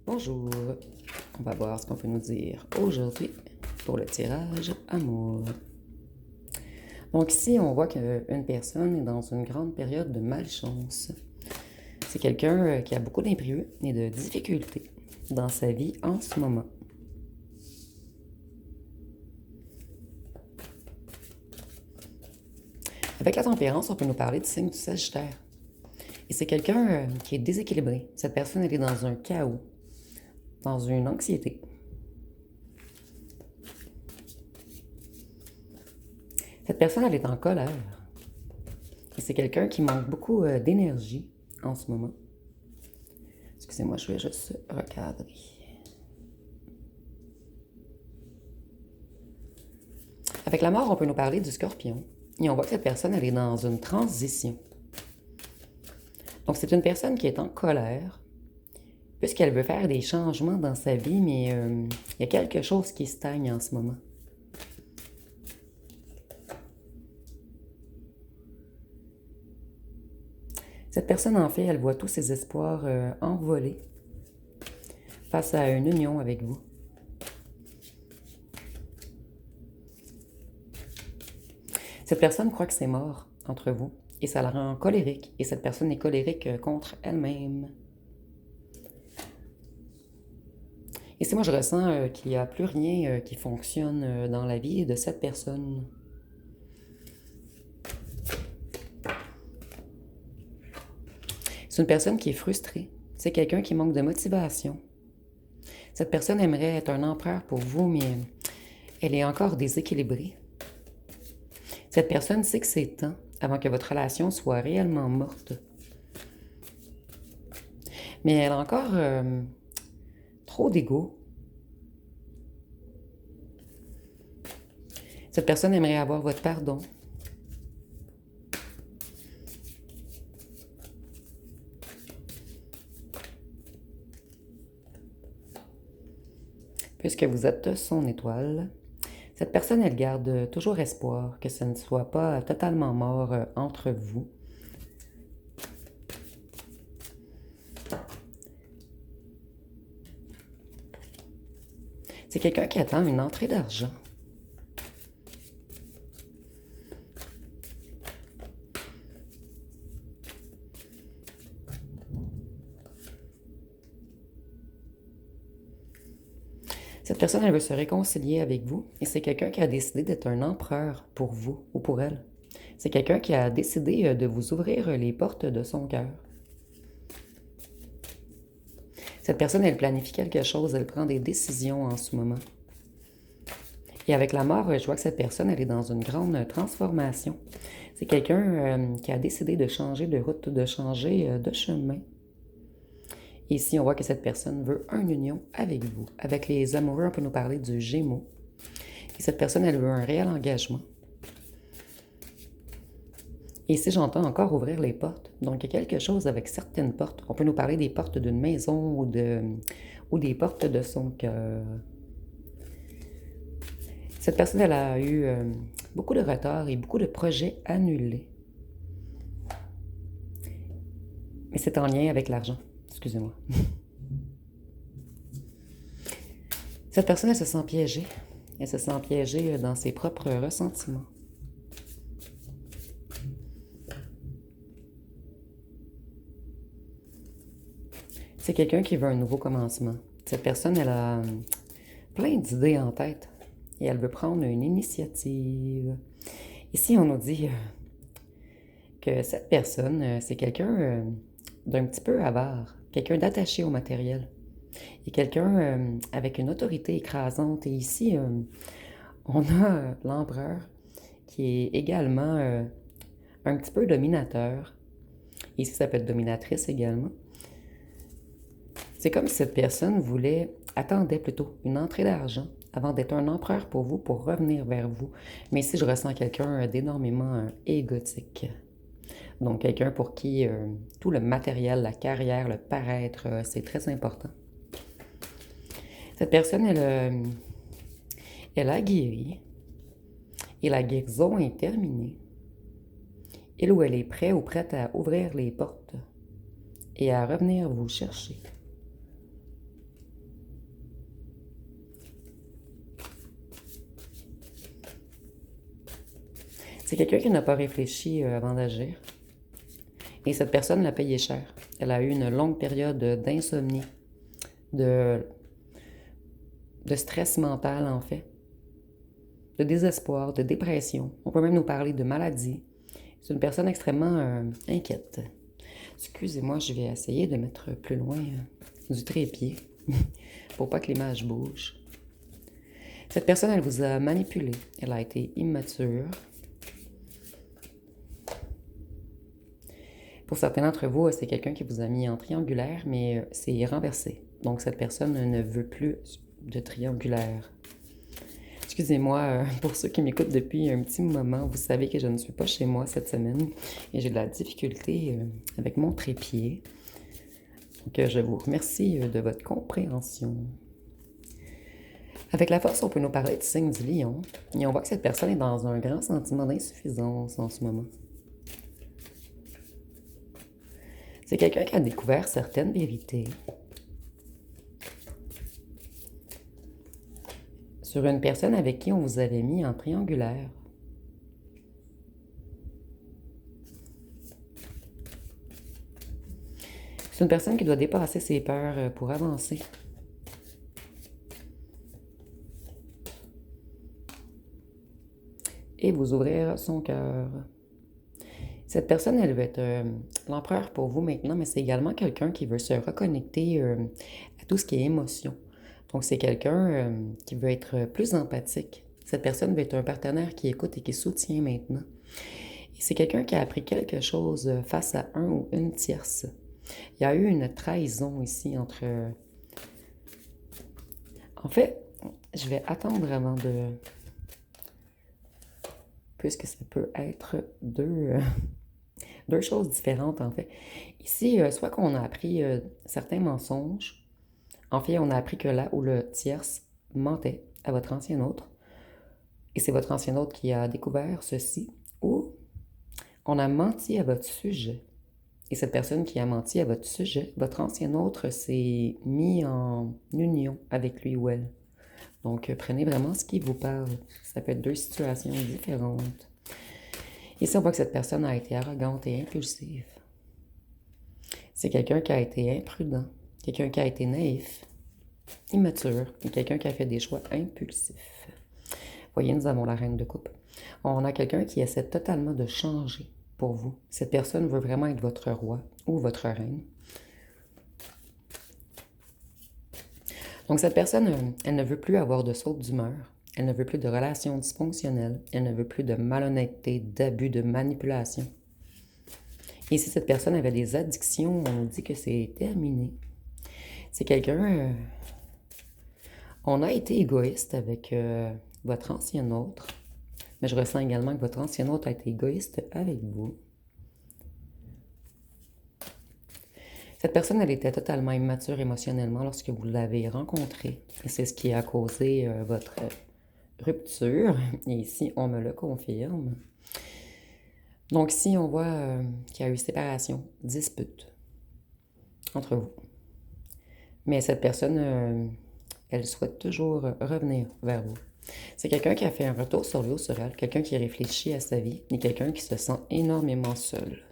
Bonjour, on va voir ce qu'on peut nous dire aujourd'hui pour le tirage amour. Donc ici, on voit qu'une personne est dans une grande période de malchance. C'est quelqu'un qui a beaucoup d'imprévus et de difficultés dans sa vie en ce moment. Avec la tempérance, on peut nous parler du signe du Sagittaire. Et c'est quelqu'un qui est déséquilibré. Cette personne, elle est dans un chaos, dans une anxiété. Cette personne, elle est en colère. Et c'est quelqu'un qui manque beaucoup d'énergie en ce moment. Excusez-moi, je vais juste recadrer. Avec la mort, on peut nous parler du Scorpion. Et on voit que cette personne, elle est dans une transition. Donc, c'est une personne qui est en colère, puisqu'elle veut faire des changements dans sa vie, mais il y a quelque chose qui stagne en ce moment. Cette personne, en fait, elle voit tous ses espoirs envolés face à une union avec vous. Cette personne croit que c'est mort entre vous et ça la rend colérique. Et cette personne est colérique contre elle-même. Ici, moi, je ressens qu'il n'y a plus rien qui fonctionne dans la vie de cette personne. C'est une personne qui est frustrée. C'est quelqu'un qui manque de motivation. Cette personne aimerait être un empereur pour vous, mais elle est encore déséquilibrée. Cette personne sait que c'est temps avant que votre relation soit réellement morte. Mais elle a encore trop d'ego. Cette personne aimerait avoir votre pardon. Puisque vous êtes son étoile, cette personne, elle garde toujours espoir que ce ne soit pas totalement mort entre vous. C'est quelqu'un qui attend une entrée d'argent. Cette personne, elle veut se réconcilier avec vous et c'est quelqu'un qui a décidé d'être un empereur pour vous ou pour elle. C'est quelqu'un qui a décidé de vous ouvrir les portes de son cœur. Cette personne, elle planifie quelque chose, elle prend des décisions en ce moment. Et avec la mort, je vois que cette personne, elle est dans une grande transformation. C'est quelqu'un qui a décidé de changer de route, de changer de chemin. Et ici, on voit que cette personne veut une union avec vous. Avec les amoureux, on peut nous parler du Gémeaux. Et cette personne, elle veut un réel engagement. Et ici, j'entends encore ouvrir les portes. Donc, il y a quelque chose avec certaines portes. On peut nous parler des portes d'une maison ou des portes de son cœur. Cette personne, elle a eu beaucoup de retard et beaucoup de projets annulés. Mais c'est en lien avec l'argent. Excusez-moi. Cette personne, elle se sent piégée. Elle se sent piégée dans ses propres ressentiments. C'est quelqu'un qui veut un nouveau commencement. Cette personne, elle a plein d'idées en tête et elle veut prendre une initiative. Ici, on nous dit que cette personne, c'est quelqu'un d'un petit peu avare, quelqu'un d'attaché au matériel et quelqu'un avec une autorité écrasante. Et ici, on a l'empereur qui est également un petit peu dominateur. Ici, ça peut être dominatrice également. C'est comme si cette personne attendait plutôt une entrée d'argent avant d'être un empereur pour vous, pour revenir vers vous. Mais ici, je ressens quelqu'un d'énormément égotique. Donc, quelqu'un pour qui tout le matériel, la carrière, le paraître, c'est très important. Cette personne, elle a guéri et la guérison est terminée. Il ou elle est prêt ou prête à ouvrir les portes et à revenir vous chercher. C'est quelqu'un qui n'a pas réfléchi avant d'agir. Et cette personne l'a payé cher. Elle a eu une longue période d'insomnie, de, de stress mental en fait, de désespoir, de dépression. On peut même nous parler de maladie. C'est une personne extrêmement inquiète. Excusez-moi, je vais essayer de mettre plus loin du trépied pour pas que l'image bouge. Cette personne, elle vous a manipulé. Elle a été immature. Pour certains d'entre vous, c'est quelqu'un qui vous a mis en triangulaire, mais c'est renversé. Donc, cette personne ne veut plus de triangulaire. Excusez-moi, pour ceux qui m'écoutent depuis un petit moment, vous savez que je ne suis pas chez moi cette semaine et j'ai de la difficulté avec mon trépied. Donc, je vous remercie de votre compréhension. Avec la force, on peut nous parler du signe du lion et on voit que cette personne est dans un grand sentiment d'insuffisance en ce moment. C'est quelqu'un qui a découvert certaines vérités sur une personne avec qui on vous avait mis en triangulaire. C'est une personne qui doit dépasser ses peurs pour avancer. Et vous ouvrir son cœur. Cette personne, elle veut être l'empereur pour vous maintenant, mais c'est également quelqu'un qui veut se reconnecter à tout ce qui est émotion. Donc, c'est quelqu'un qui veut être plus empathique. Cette personne veut être un partenaire qui écoute et qui soutient maintenant. Et c'est quelqu'un qui a appris quelque chose face à un ou une tierce. Il y a eu une trahison ici entre... En fait, je vais attendre avant de... Puisque ça peut être deux choses différentes, en fait. Ici, soit qu'on a appris certains mensonges. En fait, on a appris que là où le tierce mentait à votre ancien autre, et c'est votre ancien autre qui a découvert ceci, ou on a menti à votre sujet. Et cette personne qui a menti à votre sujet, votre ancien autre s'est mis en union avec lui ou elle. Donc, prenez vraiment ce qui vous parle. Ça peut être deux situations différentes. Ici, on voit que cette personne a été arrogante et impulsive. C'est quelqu'un qui a été imprudent, quelqu'un qui a été naïf, immature, et quelqu'un qui a fait des choix impulsifs. Voyez, nous avons la reine de coupe. On a quelqu'un qui essaie totalement de changer pour vous. Cette personne veut vraiment être votre roi ou votre reine. Donc, cette personne, elle ne veut plus avoir de saute d'humeur. Elle ne veut plus de relations dysfonctionnelles. Elle ne veut plus de malhonnêteté, d'abus, de manipulation. Et si cette personne avait des addictions, on dit que c'est terminé. C'est quelqu'un... on a été égoïste avec votre ancien autre. Mais je ressens également que votre ancien autre a été égoïste avec vous. Cette personne, elle était totalement immature émotionnellement lorsque vous l'avez rencontrée. Et c'est ce qui a causé votre rupture. Et ici, on me le confirme. Donc ici, on voit qu'il y a eu séparation, dispute entre vous. Mais cette personne, elle souhaite toujours revenir vers vous. C'est quelqu'un qui a fait un retour sur lui ou sur elle, quelqu'un qui réfléchit à sa vie et quelqu'un qui se sent énormément seul.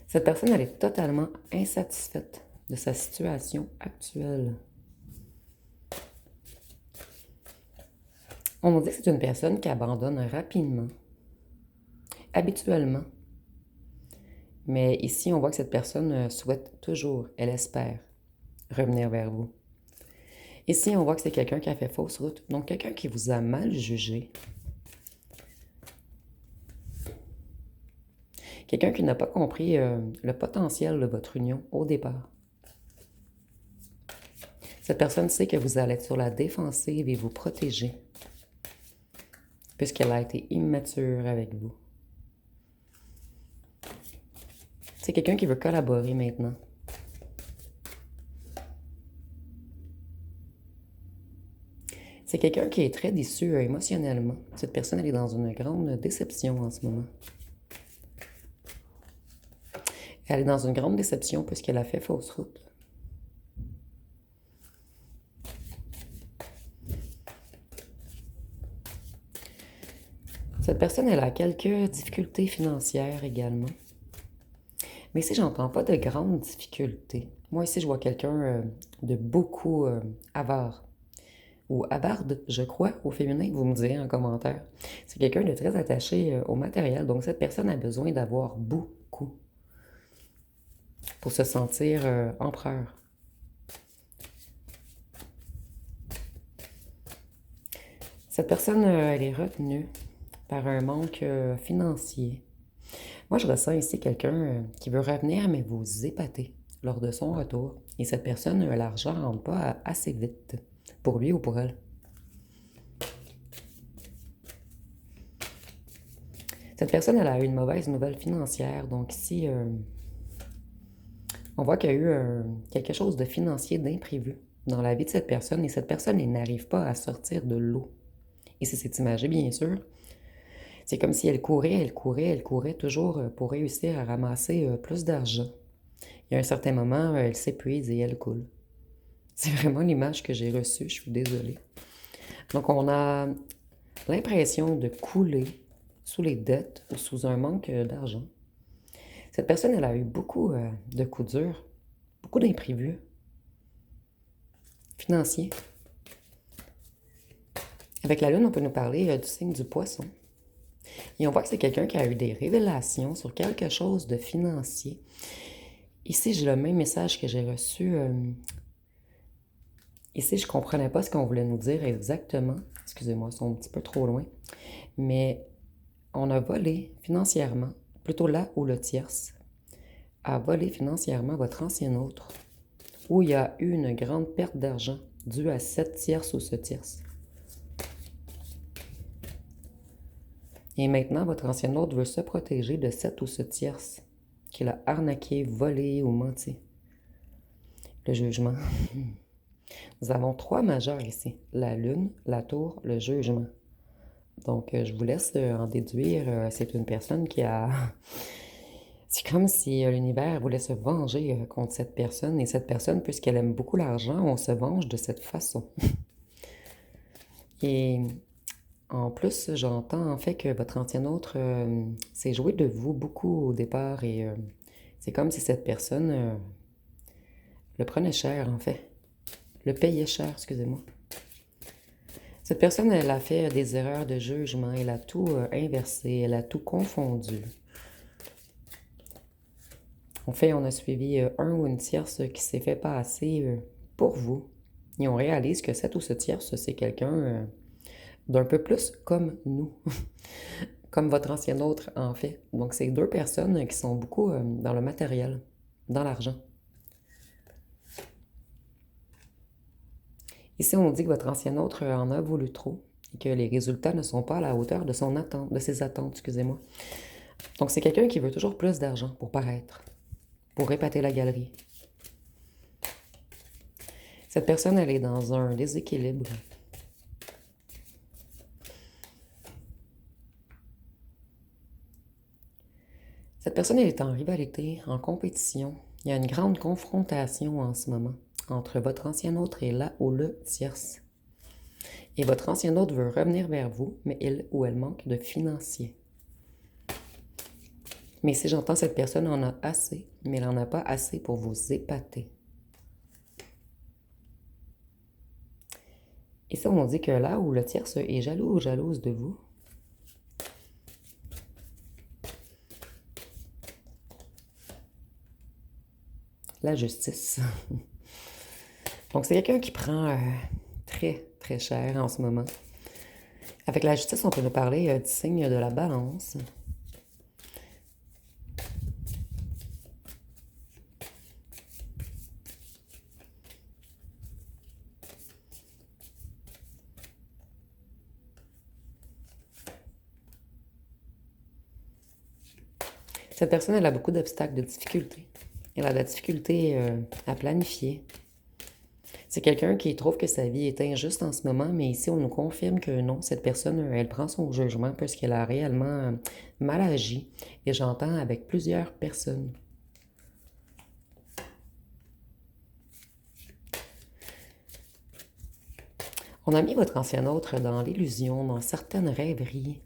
Cette personne, elle est totalement insatisfaite de sa situation actuelle. On nous dit que c'est une personne qui abandonne rapidement, habituellement. Mais ici, on voit que cette personne souhaite toujours, elle espère, revenir vers vous. Ici, on voit que c'est quelqu'un qui a fait fausse route, donc quelqu'un qui vous a mal jugé. Quelqu'un qui n'a pas compris le potentiel de votre union au départ. Cette personne sait que vous allez être sur la défensive et vous protéger, puisqu'elle a été immature avec vous. C'est quelqu'un qui veut collaborer maintenant. C'est quelqu'un qui est très déçu émotionnellement. Cette personne, elle est dans une grande déception en ce moment. Elle est dans une grande déception puisqu'elle a fait fausse route. personne, elle a quelques difficultés financières également. Mais ici, j'entends pas de grandes difficultés. Moi, ici, je vois quelqu'un de beaucoup avare. Ou avarde, je crois, au féminin, vous me direz en commentaire. C'est quelqu'un de très attaché au matériel. Donc, cette personne a besoin d'avoir beaucoup pour se sentir empereur. Cette personne, elle est retenue par un manque financier. Moi, je ressens ici quelqu'un qui veut revenir, mais vous épater lors de son retour. Et cette personne, l'argent ne rentre pas assez vite pour lui ou pour elle. Cette personne, elle a eu une mauvaise nouvelle financière. Donc ici, on voit qu'il y a eu quelque chose de financier d'imprévu dans la vie de cette personne. Et cette personne, elle n'arrive pas à sortir de l'eau. Et c'est imagé, bien sûr. C'est comme si elle courait, elle courait, elle courait toujours pour réussir à ramasser plus d'argent. Il y a un certain moment, elle s'épuise et elle coule. C'est vraiment l'image que j'ai reçue, je suis désolée. Donc, on a l'impression de couler sous les dettes ou sous un manque d'argent. Cette personne, elle a eu beaucoup de coups durs, beaucoup d'imprévus financiers. Avec la lune, on peut nous parler du signe du poisson. Et on voit que c'est quelqu'un qui a eu des révélations sur quelque chose de financier. Ici, j'ai le même message que j'ai reçu. Ici, je ne comprenais pas ce qu'on voulait nous dire exactement. Excusez-moi, ils sont un petit peu trop loin. Mais on a volé financièrement, plutôt là où le tierce a volé financièrement votre ancien autre, où il y a eu une grande perte d'argent due à cette tierce ou ce tierce. Et maintenant, votre ancien autre veut se protéger de cette ou ce tierce qu'il a arnaqué, volé ou menti. Le jugement. Nous avons 3 majeurs ici. La lune, la tour, le jugement. Donc, je vous laisse en déduire. C'est une personne qui a... C'est comme si l'univers voulait se venger contre cette personne. Et cette personne, puisqu'elle aime beaucoup l'argent, on se venge de cette façon. Et en plus, j'entends en fait que votre ancien autre s'est joué de vous beaucoup au départ. Et c'est comme si cette personne le prenait cher, en fait. Le payait cher, excusez-moi. Cette personne, elle a fait des erreurs de jugement. Elle a tout inversé. Elle a tout confondu. En fait, on a suivi un ou une tierce qui s'est fait passer pour vous. Et on réalise que cette ou ce tierce, c'est quelqu'un d'un peu plus comme nous. Comme votre ancien autre, en fait. Donc, c'est 2 personnes qui sont beaucoup dans le matériel, dans l'argent. Ici, on dit que votre ancien autre en a voulu trop et que les résultats ne sont pas à la hauteur de son attente, de ses attentes, excusez-moi. Donc, c'est quelqu'un qui veut toujours plus d'argent pour paraître, pour épater la galerie. Cette personne, elle est dans un déséquilibre. Cette personne, elle est en rivalité, en compétition. Il y a une grande confrontation en ce moment entre votre ancien autre et là où le tierce. Et votre ancien autre veut revenir vers vous, mais il ou elle manque de financier. Mais si j'entends cette personne en a assez, mais elle n'en a pas assez pour vous épater. Et ça, on dit que là où le tierce est jaloux ou jalouse de vous, la justice. Donc, c'est quelqu'un qui prend très, très cher en ce moment. Avec la justice, on peut nous parler du signe de la balance. Cette personne, elle a beaucoup d'obstacles, de difficultés. Elle a de la difficulté à planifier. C'est quelqu'un qui trouve que sa vie est injuste en ce moment, mais ici, on nous confirme que non, cette personne, elle prend son jugement parce qu'elle a réellement mal agi. Et j'entends avec plusieurs personnes. On a mis votre ancien autre dans l'illusion, dans certaines rêveries.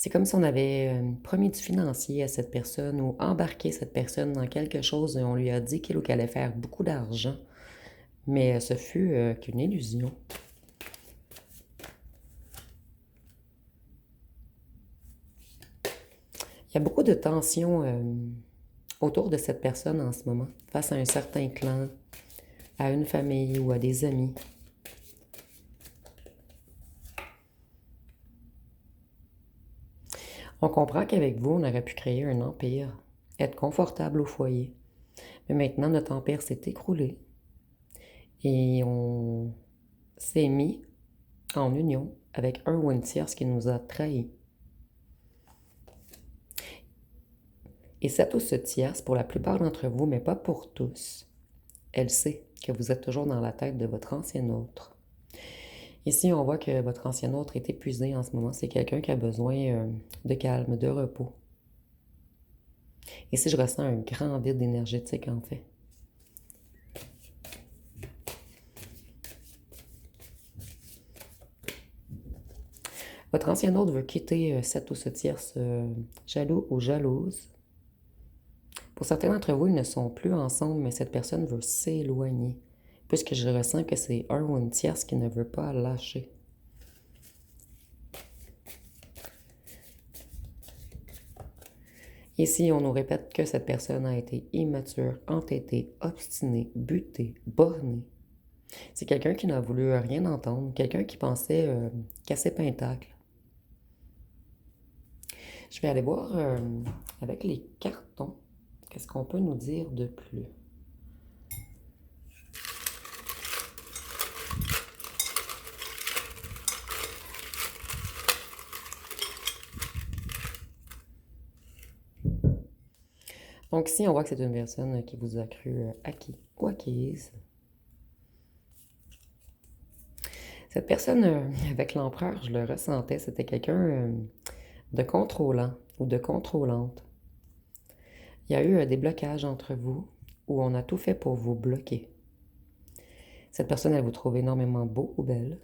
C'est comme si on avait promis du financier à cette personne ou embarqué cette personne dans quelque chose et on lui a dit qu'il ou qu'elle allait faire beaucoup d'argent, mais ce fut qu'une illusion. Il y a beaucoup de tensions autour de cette personne en ce moment, face à un certain clan, à une famille ou à des amis. On comprend qu'avec vous, on aurait pu créer un empire, être confortable au foyer. Mais maintenant, notre empire s'est écroulé et on s'est mis en union avec un ou une tierce qui nous a trahis. Et cette ou ce tierce, pour la plupart d'entre vous, mais pas pour tous, elle sait que vous êtes toujours dans la tête de votre ancien autre. Ici, on voit que votre ancien autre est épuisé en ce moment. C'est quelqu'un qui a besoin de calme, de repos. Ici, je ressens un grand vide énergétique, en fait. Votre ancien autre veut quitter cette ou ce tierce jaloux ou jalouse. Pour certains d'entre vous, ils ne sont plus ensemble, mais cette personne veut s'éloigner, puisque je ressens que c'est un ou une tierce qui ne veut pas lâcher. Ici, on nous répète que cette personne a été immature, entêtée, obstinée, butée, bornée. C'est quelqu'un qui n'a voulu rien entendre, quelqu'un qui pensait casser pentacle. Je vais aller voir avec les cartons, qu'est-ce qu'on peut nous dire de plus. Donc ici, on voit que c'est une personne qui vous a cru acquis ou acquise. Cette personne avec l'empereur, je le ressentais, c'était quelqu'un de contrôlant ou de contrôlante. Il y a eu des blocages entre vous où on a tout fait pour vous bloquer. Cette personne, elle vous trouve énormément beau ou belle.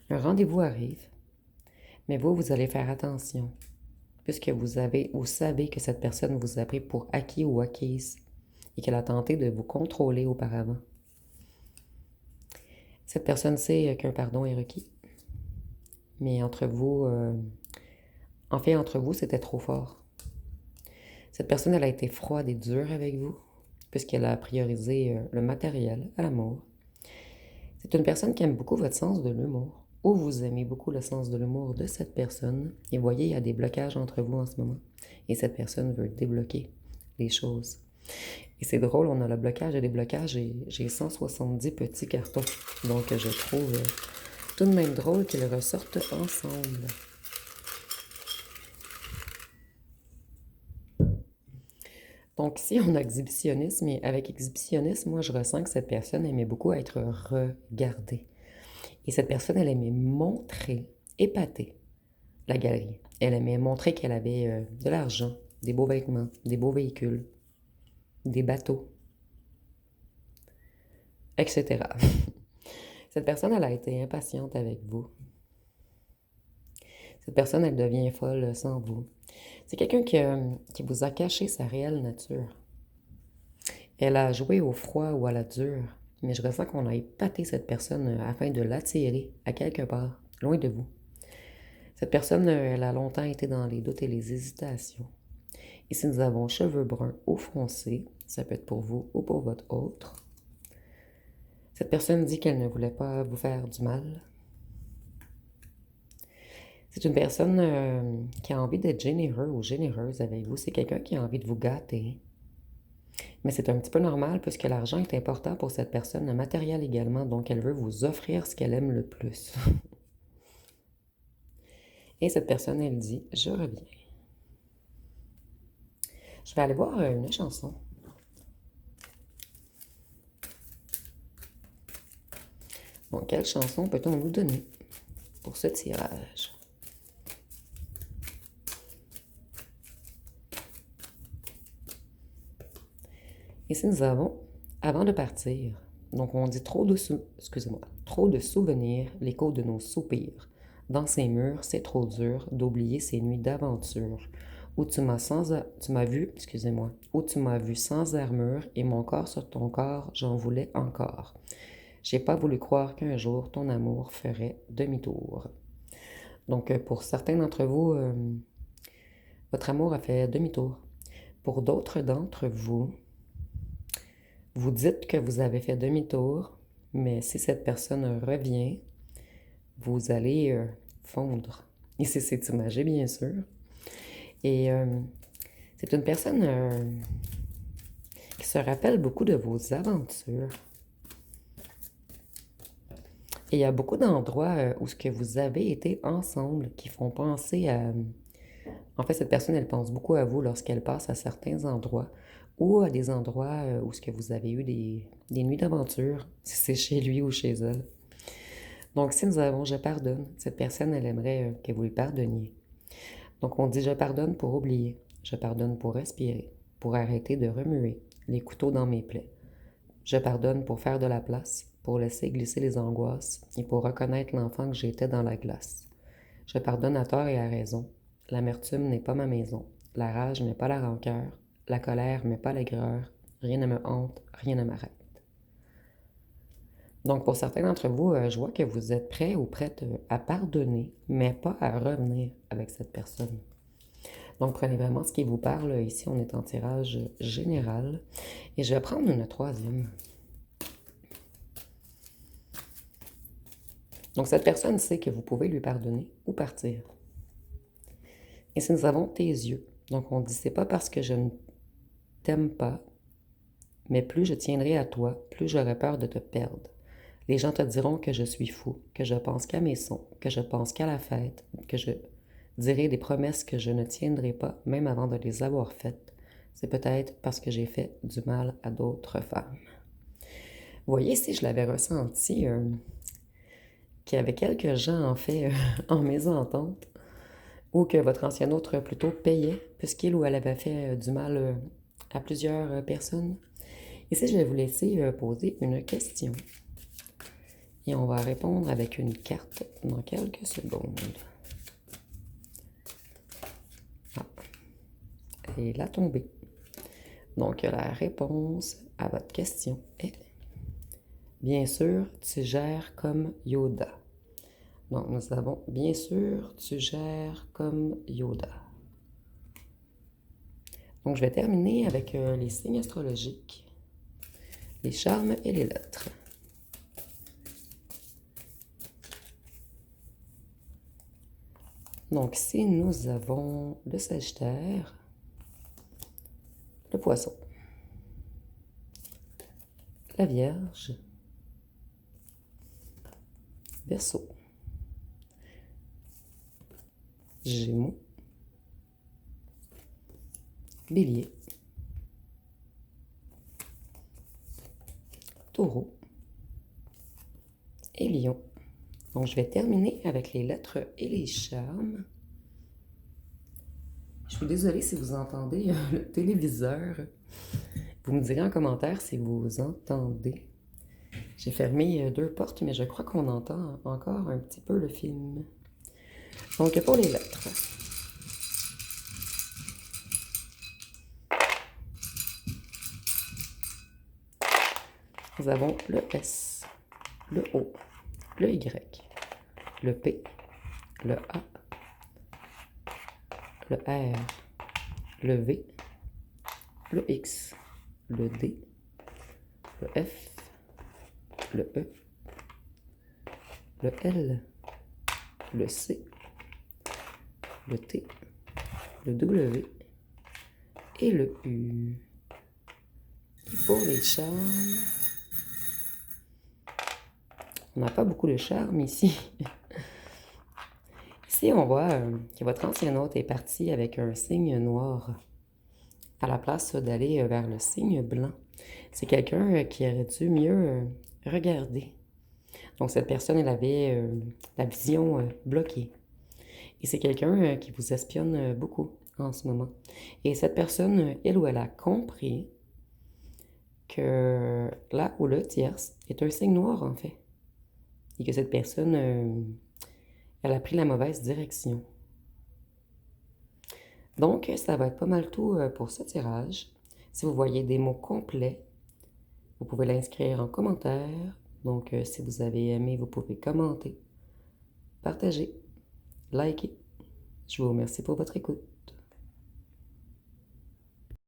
Un rendez-vous arrive, mais vous allez faire attention, puisque vous savez que cette personne vous a pris pour acquis ou acquise et qu'elle a tenté de vous contrôler auparavant. Cette personne sait qu'un pardon est requis, mais entre vous, c'était trop fort. Cette personne, elle a été froide et dure avec vous, puisqu'elle a priorisé le matériel à l'amour. C'est une personne qui aime beaucoup votre sens de l'humour, ou vous aimez beaucoup le sens de l'humour de cette personne. Et voyez, il y a des blocages entre vous en ce moment. Et cette personne veut débloquer les choses. Et c'est drôle, on a le blocage et les blocages, et j'ai 170 petits cartons. Donc je trouve tout de même drôle qu'ils ressortent ensemble. Donc ici, on a exhibitionnisme, et avec exhibitionnisme, moi je ressens que cette personne aimait beaucoup être regardée. Et cette personne, elle aimait montrer, épater la galerie. Elle aimait montrer qu'elle avait de l'argent, des beaux vêtements, des beaux véhicules, des bateaux, etc. Cette personne, elle a été impatiente avec vous. Cette personne, elle devient folle sans vous. C'est quelqu'un qui vous a caché sa réelle nature. Elle a joué au froid ou à la dure, mais je ressens qu'on a épaté cette personne afin de l'attirer à quelque part, loin de vous. Cette personne, elle a longtemps été dans les doutes et les hésitations. Et si nous avons cheveux bruns ou foncés, ça peut être pour vous ou pour votre autre. Cette personne dit qu'elle ne voulait pas vous faire du mal. C'est une personne qui a envie d'être généreux ou généreuse avec vous. C'est quelqu'un qui a envie de vous gâter. Mais c'est un petit peu normal puisque l'argent est important pour cette personne, le matériel également, donc elle veut vous offrir ce qu'elle aime le plus. Et cette personne, elle dit « Je reviens ». Je vais aller voir une chanson. Bon, quelle chanson peut-on nous donner pour ce tirage? Ici, nous avons « Avant de partir ». Donc, on dit trop de souvenirs, l'écho de nos soupirs. Dans ces murs, c'est trop dur d'oublier ces nuits d'aventure, où tu m'as vu, excusez-moi, où tu m'as vu sans armure et mon corps sur ton corps, j'en voulais encore. J'ai pas voulu croire qu'un jour ton amour ferait demi-tour. Donc, pour certains d'entre vous, votre amour a fait demi-tour. Pour d'autres d'entre vous, vous dites que vous avez fait demi-tour, mais si cette personne revient, vous allez fondre. Ici, c'est imagé, bien sûr. Et c'est une personne qui se rappelle beaucoup de vos aventures. Et il y a beaucoup d'endroits où ce que vous avez été ensemble qui font penser à... En fait, cette personne, elle pense beaucoup à vous lorsqu'elle passe à certains endroits ou à des endroits où ce que vous avez eu des nuits d'aventure, si c'est chez lui ou chez elle. Donc, si nous avons je pardonne, cette personne, elle aimerait que vous lui pardonniez. Donc, on dit je pardonne pour oublier, je pardonne pour respirer, pour arrêter de remuer les couteaux dans mes plaies. Je pardonne pour faire de la place, pour laisser glisser les angoisses et pour reconnaître l'enfant que j'étais dans la glace. Je pardonne à tort et à raison. L'amertume n'est pas ma maison. La rage n'est pas la rancœur. La colère n'est pas l'aigreur. Rien ne me hante, rien ne m'arrête. Donc, pour certains d'entre vous, je vois que vous êtes prêts ou prêtes à pardonner, mais pas à revenir avec cette personne. Donc, prenez vraiment ce qui vous parle. Ici, on est en tirage général. Et je vais prendre une troisième. Donc, cette personne sait que vous pouvez lui pardonner ou partir. Et si nous avons tes yeux, donc on dit, c'est pas parce que je ne t'aime pas, mais plus je tiendrai à toi, plus j'aurai peur de te perdre. Les gens te diront que je suis fou, que je pense qu'à mes sons, que je pense qu'à la fête, que je dirai des promesses que je ne tiendrai pas, même avant de les avoir faites. C'est peut-être parce que j'ai fait du mal à d'autres femmes. Vous voyez, si je l'avais ressenti, qu'il y avait quelques gens, en fait, en mésentente, ou que votre ancien autre plutôt payait, puisqu'il ou elle avait fait du mal à plusieurs personnes. Ici, je vais vous laisser poser une question. Et on va répondre avec une carte dans quelques secondes. Ah, et la tombée. Donc, la réponse à votre question est, bien sûr, tu gères comme Yoda. Donc, nous avons, bien sûr, tu gères comme Yoda. Donc, je vais terminer avec les signes astrologiques, les charmes et les lettres. Donc, ici, nous avons le Sagittaire, le Poisson, la Vierge, Verseau, Gémeaux, Bélier, Taureau et Lion. Donc, je vais terminer avec les lettres et les charmes. Je suis désolée si vous entendez le téléviseur. Vous me direz en commentaire si vous entendez. J'ai fermé deux portes, mais je crois qu'on entend encore un petit peu le film. Donc, pour les lettres. Nous avons le S, le O, le Y, le P, le A, le R, le V, le X, le D, le F, le E, le L, le C, le T, le W et le U. Et pour les charmes, on n'a pas beaucoup de charme ici. Ici, on voit que votre ancien hôte est parti avec un signe noir à la place d'aller vers le signe blanc. C'est quelqu'un qui aurait dû mieux regarder. Donc, cette personne, elle avait la vision bloquée. Et c'est quelqu'un qui vous espionne beaucoup en ce moment. Et cette personne, elle ou elle a compris que là où le tierce est un signe noir, en fait. Et que cette personne Elle a pris la mauvaise direction. Donc, ça va être pas mal tout pour ce tirage. Si vous voyez des mots complets, vous pouvez l'inscrire en commentaire. Donc, si vous avez aimé, vous pouvez commenter, partager, liker. Je vous remercie pour votre écoute.